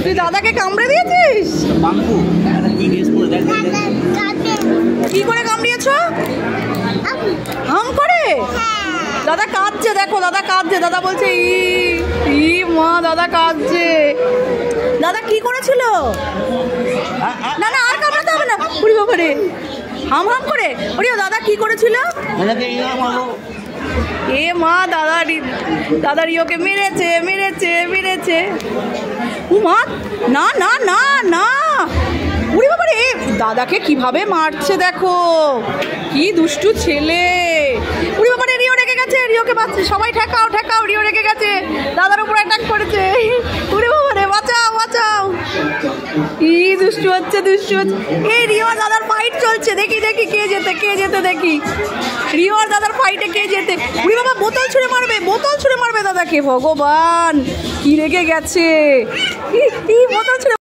তুই দাদাকে কামড়ে দিয়েছিস? কি করে কামড়িয়েছ? হাম করে? দাদা কাঁদছে, দেখো দাদা কাঁদছে। দাদা বলছে ই মা, দাদা কাঁদছে। দাদা কি করেছিল? না না, আর কামড়াতে হবে না। উড়ি বাবারে, হাম হাম করে। ওরে দাদা কি করেছিল? এ মা, দাদা রিওকে মেরেছে মেরেছে মেরেছে। ও মা, না না না না, উড়ি বাবারে, দাদাকে কিভাবে মারছে দেখো, কি দুষ্টু ছেলে। উড়ি বাবারে, রিও রেগে গেছে, রিওকে বাঁচছে। সবাই ঠেকাও ঠেকাও, রিও রেগে গেছে, দাদার উপর অ্যাটাক করেছে। উড়ি বাবারে, বাঁচাও বাঁচাও। কি দুষ্টু হচ্ছে, দুষ্টু হচ্ছে। এই রিও আর দাদার ফাইট চলছে, দেখি দেখি কে যেতে দেখি। রিও আর দাদার ফাইটে কে যেতে। উড়ি বাবা, বোতল ছুঁড়ে মারবে দাদাকে। ভগবান, কি রেগে গেছে, বোতল ছুঁড়ে